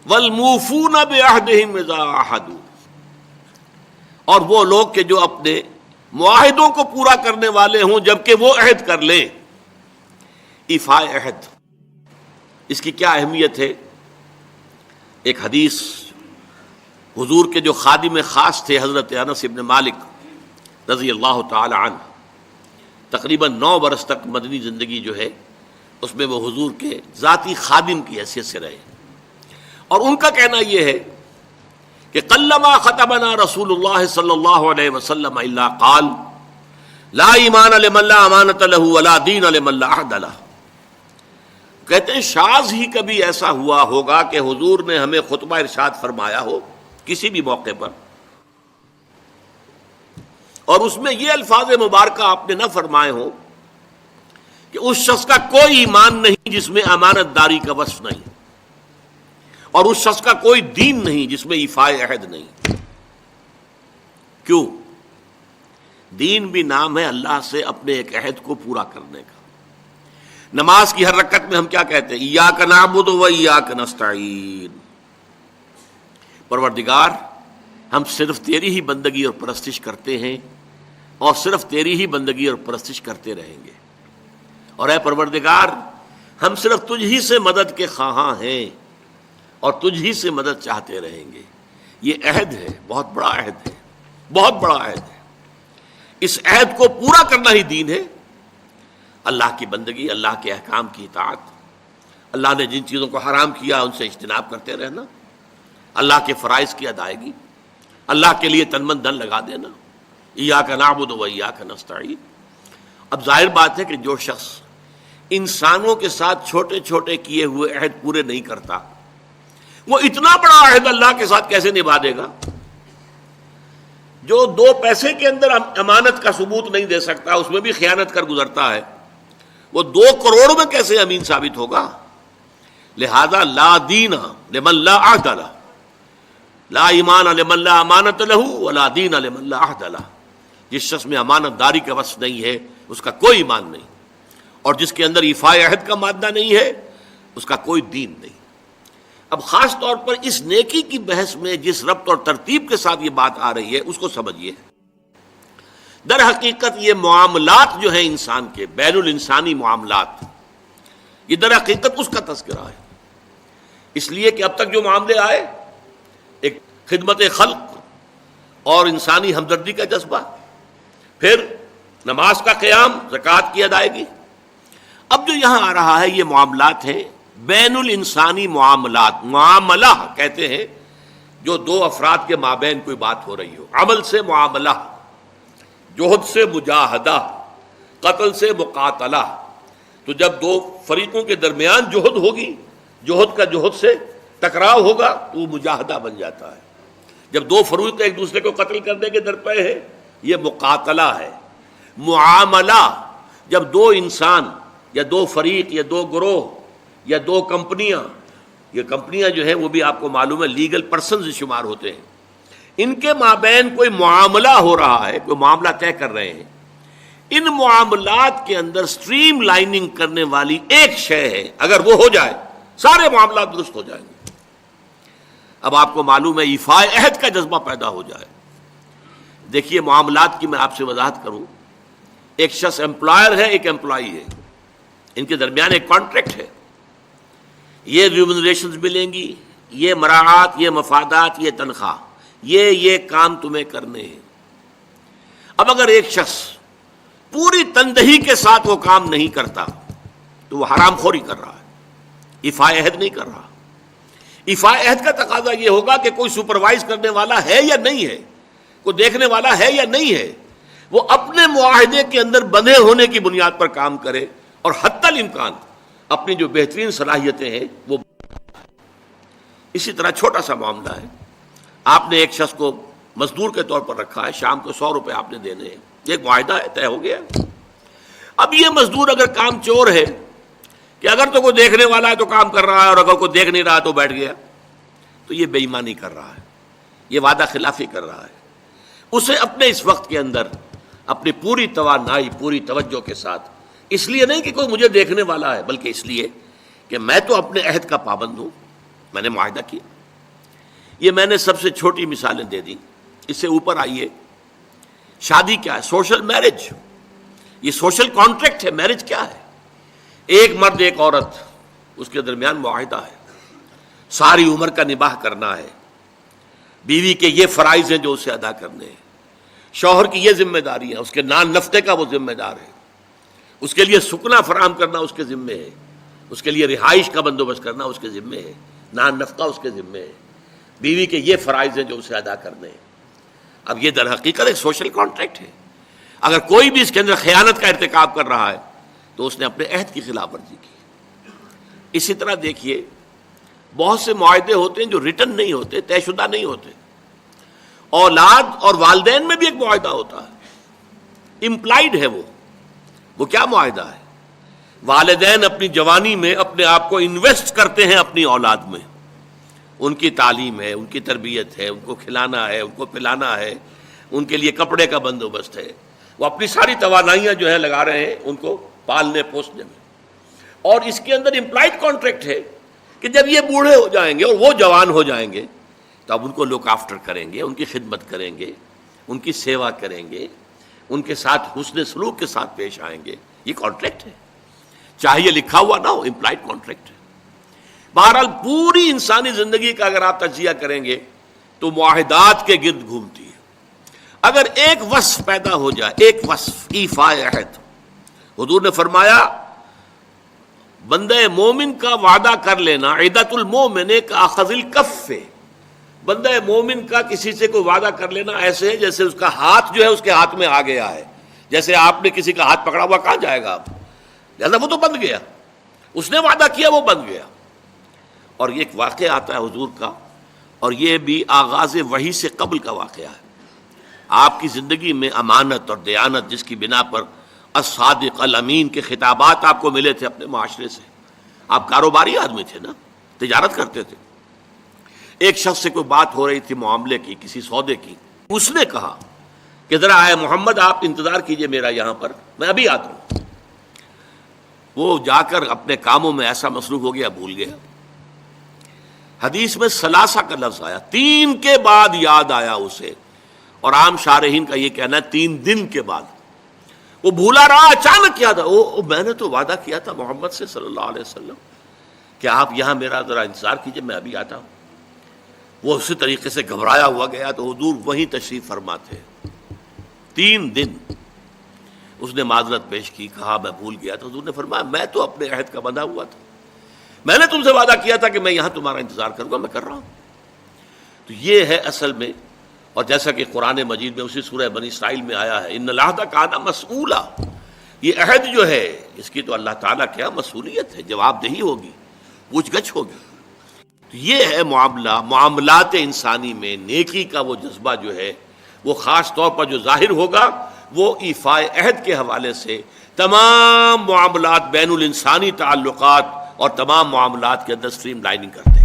والموفون بعہدہم اذا عاہدوا، اور وہ لوگ کہ جو اپنے معاہدوں کو پورا کرنے والے ہوں جبکہ وہ عہد کر لیں۔ ایفاء عہد، اس کی کیا اہمیت ہے؟ ایک حدیث، حضور کے جو خادم خاص تھے حضرت انس بن مالک رضی اللہ تعالی عنہ، تقریباً 9 برس تک مدنی زندگی جو ہے اس میں وہ حضور کے ذاتی خادم کی حیثیت سے رہے، اور ان کا کہنا یہ ہے کہ قلما خطبنا رسول اللہ صلی اللہ علیہ وسلم الا قال لا ایمان لمن لا امانۃ له ولا دین لمن لا عہد له۔ کہتے ہیں شاذ ہی کبھی ایسا ہوا ہوگا کہ حضور نے ہمیں خطبہ ارشاد فرمایا ہو کسی بھی موقع پر، اور اس میں یہ الفاظ مبارکہ آپ نے نہ فرمائے ہوں کہ اس شخص کا کوئی ایمان نہیں جس میں امانت داری کا وصف نہیں، اور اس شخص کا کوئی دین نہیں جس میں ایفاء عہد نہیں۔ کیوں؟ دین بھی نام ہے اللہ سے اپنے ایک عہد کو پورا کرنے کا۔ نماز کی ہر رکعت میں ہم کیا کہتے ہیں؟ ایاک نعبد و ایاک نستعین، پروردگار ہم صرف تیری ہی بندگی اور پرستش کرتے ہیں، اور صرف تیری ہی بندگی اور پرستش کرتے رہیں گے، اور اے پروردگار ہم صرف تجھ ہی سے مدد کے خواہاں ہیں اور تجھ ہی سے مدد چاہتے رہیں گے۔ یہ عہد ہے، بہت بڑا عہد ہے، بہت بڑا عہد ہے۔ اس عہد کو پورا کرنا ہی دین ہے۔ اللہ کی بندگی، اللہ کے احکام کی اطاعت، اللہ نے جن چیزوں کو حرام کیا ان سے اجتناب کرتے رہنا، اللہ کے فرائض کی ادائیگی، اللہ کے لیے تن من دھن لگا دینا، ایاک نعبد و ایاک نستعین۔ اب ظاہر بات ہے کہ جو شخص انسانوں کے ساتھ چھوٹے چھوٹے کیے ہوئے عہد پورے نہیں کرتا، وہ اتنا بڑا عہد اللہ کے ساتھ کیسے نبھا دے گا؟ جو 2 پیسے کے اندر امانت کا ثبوت نہیں دے سکتا، اس میں بھی خیانت کر گزرتا ہے، وہ 2 کروڑ میں کیسے امین ثابت ہوگا؟ لہذا لا دین لمن لا عہد لہ، لا ایمان لمن لا امانۃ لہ ولا دین لمن لا عہد لہ۔ جس شخص میں امانت داری کا وصف نہیں ہے اس کا کوئی ایمان نہیں، اور جس کے اندر ایفاء عہد کا مادہ نہیں ہے اس کا کوئی دین نہیں۔ اب خاص طور پر اس نیکی کی بحث میں جس ربط اور ترتیب کے ساتھ یہ بات آ رہی ہے اس کو سمجھیے۔ در حقیقت یہ معاملات جو ہیں انسان کے، بین الانسانی معاملات، یہ در حقیقت اس کا تذکرہ ہے، اس لیے کہ اب تک جو معاملے آئے، ایک خدمت خلق اور انسانی ہمدردی کا جذبہ، پھر نماز کا قیام، زکوٰۃ کی ادائیگی، اب جو یہاں آ رہا ہے یہ معاملات ہیں بین الانسانی معاملات۔ معاملہ کہتے ہیں جو 2 افراد کے مابین کوئی بات ہو رہی ہو، عمل سے معاملہ، جوہد سے مجاہدہ، قتل سے مقاتلہ۔ تو جب 2 فریقوں کے درمیان جوہد ہوگی، جوہد کا جوہد سے ٹکراؤ ہوگا تو وہ مجاہدہ بن جاتا ہے۔ جب 2 فریق ایک دوسرے کو قتل کرنے کے درپے ہیں یہ مقاتلہ ہے۔ معاملہ جب 2 انسان یا 2 فریق یا 2 گروہ یا 2 کمپنیاں، یہ کمپنیاں جو ہیں وہ بھی آپ کو معلوم ہے لیگل پرسنز شمار ہوتے ہیں، ان کے مابین کوئی معاملہ ہو رہا ہے، کوئی معاملہ طے کر رہے ہیں، ان معاملات کے اندر سٹریم لائننگ کرنے والی ایک شے ہے، اگر وہ ہو جائے سارے معاملات درست ہو جائیں گے۔ اب آپ کو معلوم ہے ایفاء عہد کا جذبہ پیدا ہو جائے۔ دیکھیے معاملات کی میں آپ سے وضاحت کروں، ایک شخص امپلائر ہے، ایک امپلائی ہے، ان کے درمیان ایک کانٹریکٹ ہے، یہ ریمونریشنز ملیں گی، یہ مراعات، یہ مفادات، یہ تنخواہ، یہ کام تمہیں کرنے ہیں۔ اب اگر ایک شخص پوری تندہی کے ساتھ وہ کام نہیں کرتا تو وہ حرام خوری کر رہا ہے، ایفاء عہد نہیں کر رہا۔ ایفاء عہد کا تقاضا یہ ہوگا کہ کوئی سپروائز کرنے والا ہے یا نہیں ہے، کوئی دیکھنے والا ہے یا نہیں ہے، وہ اپنے معاہدے کے اندر بندھے ہونے کی بنیاد پر کام کرے، اور حتی الامکان اپنی جو بہترین صلاحیتیں ہیں وہ۔ اسی طرح چھوٹا سا معاملہ ہے، آپ نے ایک شخص کو مزدور کے طور پر رکھا ہے، شام کو 100 روپے آپ نے دینے ہیں، ایک معاہدہ ہے، طے ہو گیا۔ اب یہ مزدور اگر کام چور ہے کہ اگر تو کوئی دیکھنے والا ہے تو کام کر رہا ہے، اور اگر کوئی دیکھ نہیں رہا تو بیٹھ گیا، تو یہ بے ایمانی کر رہا ہے، یہ وعدہ خلافی کر رہا ہے۔ اسے اپنے اس وقت کے اندر اپنی پوری توانائی، پوری توجہ کے ساتھ، اس لیے نہیں کہ کوئی مجھے دیکھنے والا ہے، بلکہ اس لیے کہ میں تو اپنے عہد کا پابند ہوں، میں نے معاہدہ کیا، یہ میں نے سب سے چھوٹی مثالیں دے دی. اس سے اوپر آئیے. شادی کیا ہے؟ Social marriage. یہ سوشل کانٹریکٹ ہے. میرج کیا ہے؟ ایک مرد ایک عورت، اس کے درمیان معاہدہ ہے، ساری عمر کا نباہ کرنا ہے. بیوی کے یہ فرائض ہیں جو اسے ادا کرنے ہیں، شوہر کی یہ ذمہ داری ہے، اس کے نان نفقے کا وہ ذمہ دار ہے، اس کے لیے سکنا فراہم کرنا اس کے ذمے ہے، اس کے لیے رہائش کا بندوبست کرنا اس کے ذمے ہے، نان نفقہ اس کے ذمے ہے. بیوی کے یہ فرائض ہیں جو اسے ادا کرنے ہیں. اب یہ در حقیقت ایک سوشل کانٹریکٹ ہے. اگر کوئی بھی اس کے اندر خیانت کا ارتکاب کر رہا ہے تو اس نے اپنے عہد کی خلاف ورزی کی. اسی طرح دیکھیے بہت سے معاہدے ہوتے ہیں جو ریٹن نہیں ہوتے، طے شدہ نہیں ہوتے. اولاد اور والدین میں بھی ایک معاہدہ ہوتا ہے، امپلائڈ ہے. وہ کیا معاہدہ ہے؟ والدین اپنی جوانی میں اپنے آپ کو انویسٹ کرتے ہیں اپنی اولاد میں. ان کی تعلیم ہے، ان کی تربیت ہے، ان کو کھلانا ہے، ان کو پلانا ہے، ان کے لیے کپڑے کا بندوبست ہے. وہ اپنی ساری توانائیاں جو ہے لگا رہے ہیں ان کو پالنے پوسنے میں. اور اس کے اندر امپلائڈ کانٹریکٹ ہے کہ جب یہ بوڑھے ہو جائیں گے اور وہ جوان ہو جائیں گے تو اب ان کو لک آفٹر کریں گے، ان کی خدمت کریں گے، ان کی سیوا کریں گے، ان کے ساتھ حسن سلوک کے ساتھ پیش آئیں گے. یہ کانٹریکٹ ہے، چاہے یہ لکھا ہوا نہ ہو، امپلائڈ کانٹریکٹ ہے. بہرحال پوری انسانی زندگی کا اگر آپ تجزیہ کریں گے تو معاہدات کے گرد گھومتی ہے. اگر ایک وصف پیدا ہو جائے، ایک وصف ایفاء عہد، حضور نے فرمایا بندہ مومن کا وعدہ کر لینا عدت المومن کاخذ الکف. بندہ مومن کا کسی سے کوئی وعدہ کر لینا ایسے ہے جیسے اس کا ہاتھ جو ہے اس کے ہاتھ میں آ گیا ہے. جیسے آپ نے کسی کا ہاتھ پکڑا ہوا کہاں جائے گا آپ؟ لہذا وہ تو بند گیا، اس نے وعدہ کیا وہ بند گیا. اور یہ ایک واقعہ آتا ہے حضور کا، اور یہ بھی آغاز وحی سے قبل کا واقعہ ہے. آپ کی زندگی میں امانت اور دیانت جس کی بنا پر الصادق الامین کے خطابات آپ کو ملے تھے اپنے معاشرے سے. آپ کاروباری آدمی تھے نا، تجارت کرتے تھے. ایک شخص سے کوئی بات ہو رہی تھی معاملے کی، کسی سودے کی. اس نے کہا کہ ذرا آئے محمد آپ انتظار کیجئے میرا یہاں پر، میں ابھی آتا ہوں. وہ جا کر اپنے کاموں میں ایسا مصروف ہو گیا بھول گیا. حدیث میں ثلاثہ کا لفظ آیا، 3 کے بعد یاد آیا اسے. اور عام شارحین کا یہ کہنا ہے 3 دن کے بعد. وہ بھولا رہا، اچانک کیا تھا، میں نے تو وعدہ کیا تھا محمد سے صلی اللہ علیہ وسلم کہ آپ یہاں میرا ذرا انتظار کیجئے میں ابھی آتا ہوں. وہ اسی طریقے سے گھبرایا ہوا گیا تو حضور وہیں تشریف فرما تھے. 3 دن اس نے معذرت پیش کی، کہا میں بھول گیا. تو حضور نے فرمایا میں تو اپنے عہد کا بندھا ہوا تھا، میں نے تم سے وعدہ کیا تھا کہ میں یہاں تمہارا انتظار کروں گا، میں کر رہا ہوں. تو یہ ہے اصل میں. اور جیسا کہ قرآن مجید میں اسی سورہ بنی اسرائیل میں آیا ہے ان العہد کان مسئولا، یہ عہد جو ہے اس کی تو اللہ تعالیٰ کیا مسئولیت ہے، جواب دہی ہوگی، پوچھ گچھ ہوگی. تو یہ ہے معاملات انسانی میں نیکی کا وہ جذبہ جو ہے وہ خاص طور پر جو ظاہر ہوگا وہ ایفاء عہد کے حوالے سے تمام معاملات بین الانسانی تعلقات اور تمام معاملات کے اندر سٹریم لائننگ کرتے ہیں.